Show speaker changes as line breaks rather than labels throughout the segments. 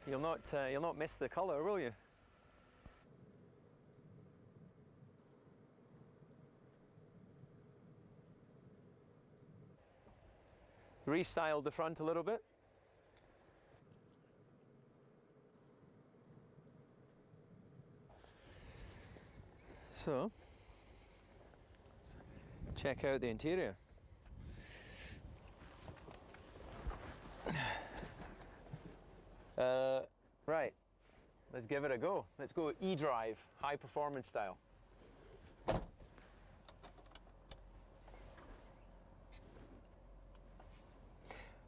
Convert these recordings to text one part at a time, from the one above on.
You'll not miss the colour, will you? Restyled the front a little bit. So, check out the interior. Right, let's give it a go. Let's go e-drive, high performance style.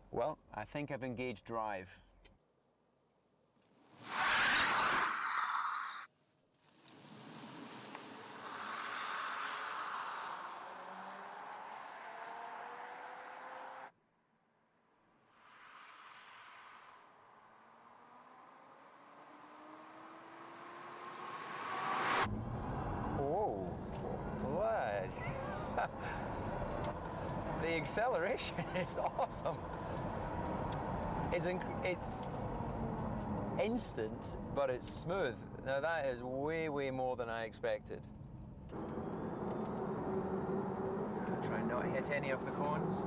Well, I think I've engaged drive. The acceleration is awesome. It's instant, but it's smooth. Now that is way, way more than I expected. Try and not hit any of the cones.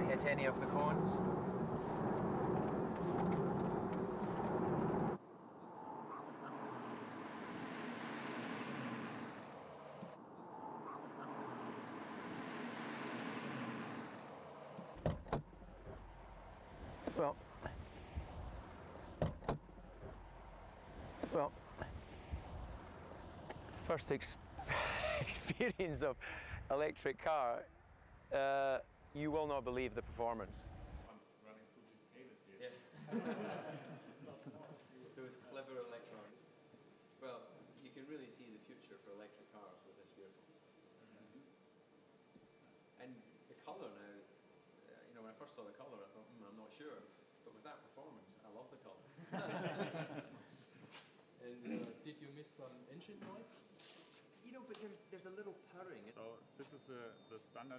Hit any of the cones. Well, first experience of electric car. You will not believe the performance.
I'm running through these cables here.
Yeah. Those clever electronics. Well, you can really see the future for electric cars with this vehicle. And the colour now, you know, when I first saw the colour, I thought, I'm not sure. But with that performance, I love the colour.
And did you miss some engine noise?
You know, but there's a little purring.
So this is the standard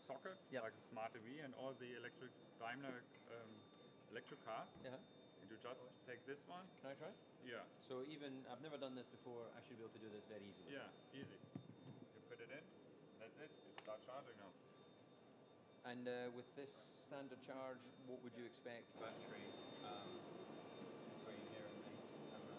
socket,
yep,
like the Smart EV and all the electric Daimler electric cars.
Yeah.
And you just take this one.
Can I try?
Yeah.
So even, I've never done this before, I should be able to do this very easily.
Yeah, easy. You put it in, that's it, it starts charging now.
And with this standard charge, what would you expect battery between here and the camera?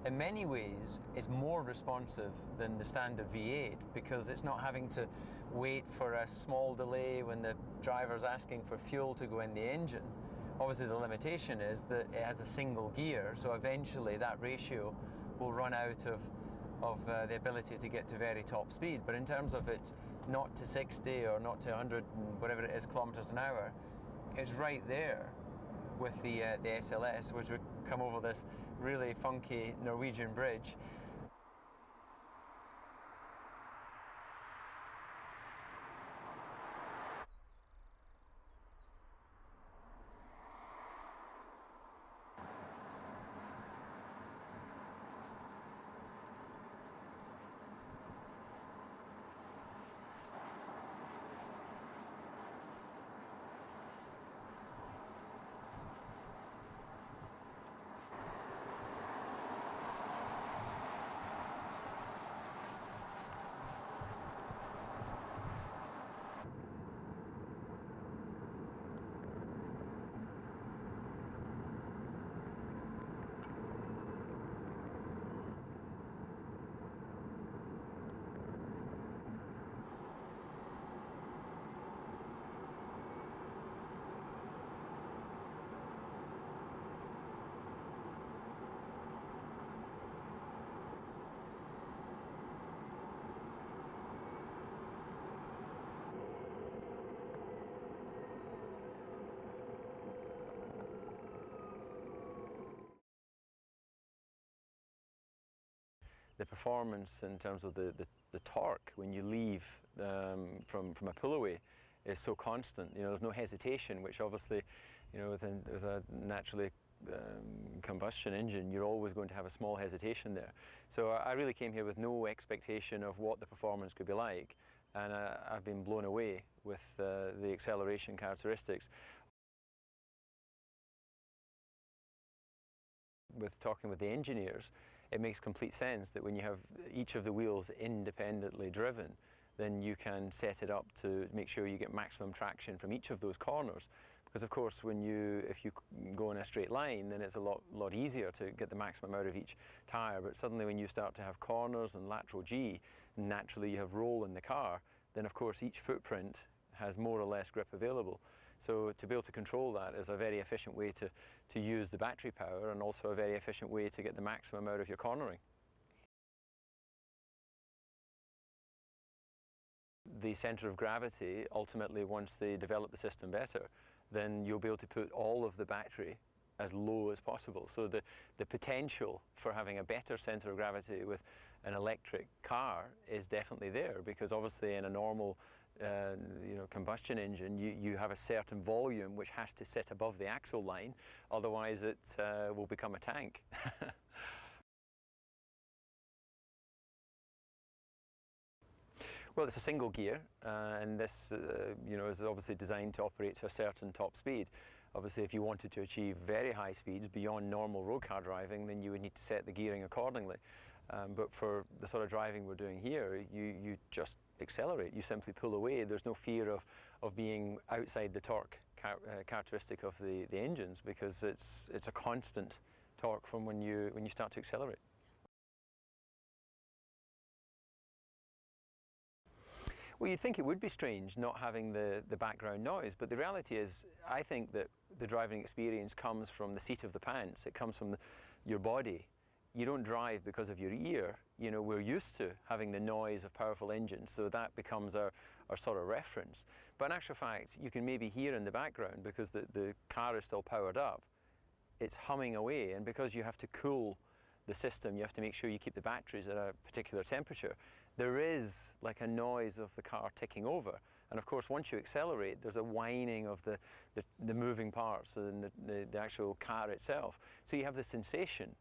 In many ways, it's more responsive than the standard V8 because it's not having to wait for a small delay when the driver's asking for fuel to go in the engine. Obviously, the limitation is that it has a single gear, so eventually that ratio will run out of the ability to get to very top speed. But in terms of its 0 to 60 or 0 to 100 and whatever it is kilometers an hour, it's right there with the SLS, which would come over this really funky Norwegian bridge. the performance in terms of the torque when you leave from a pull-away is so constant. You know, there's no hesitation, which obviously, you know, with a naturally combustion engine, you're always going to have a small hesitation there. So I really came here with no expectation of what the performance could be like, and I've been blown away with the acceleration characteristics. With talking with the engineers, it makes complete sense that when you have each of the wheels independently driven, then you can set it up to make sure you get maximum traction from each of those corners. Because of course, if you go in a straight line, then it's a lot easier to get the maximum out of each tyre. But suddenly when you start to have corners and lateral G, and naturally you have roll in the car, then of course each footprint has more or less grip available. So to be able to control that is a very efficient way to use the battery power, and also a very efficient way to get the maximum out of your cornering. The centre of gravity, ultimately, once they develop the system better, then you'll be able to put all of the battery as low as possible. So the potential for having a better centre of gravity with an electric car is definitely there, because obviously in a normal combustion engine, you have a certain volume which has to sit above the axle line, otherwise it will become a tank. Well, it's a single gear, and this is obviously designed to operate to a certain top speed. Obviously, if you wanted to achieve very high speeds beyond normal road car driving, then you would need to set the gearing accordingly. But for the sort of driving we're doing here, you just accelerate. You simply pull away. There's no fear of being outside the torque characteristic of the engines, because it's a constant torque from when you start to accelerate. Well, you'd think it would be strange not having the background noise, but the reality is, I think that the driving experience comes from the seat of the pants. It comes from your body. You don't drive because of your ear. You know, we're used to having the noise of powerful engines, so that becomes our sort of reference. But in actual fact, you can maybe hear in the background, because the car is still powered up, it's humming away, and because you have to cool the system, you have to make sure you keep the batteries at a particular temperature. There is like a noise of the car ticking over, and of course once you accelerate, there's a whining of the moving parts and the actual car itself. So you have the sensation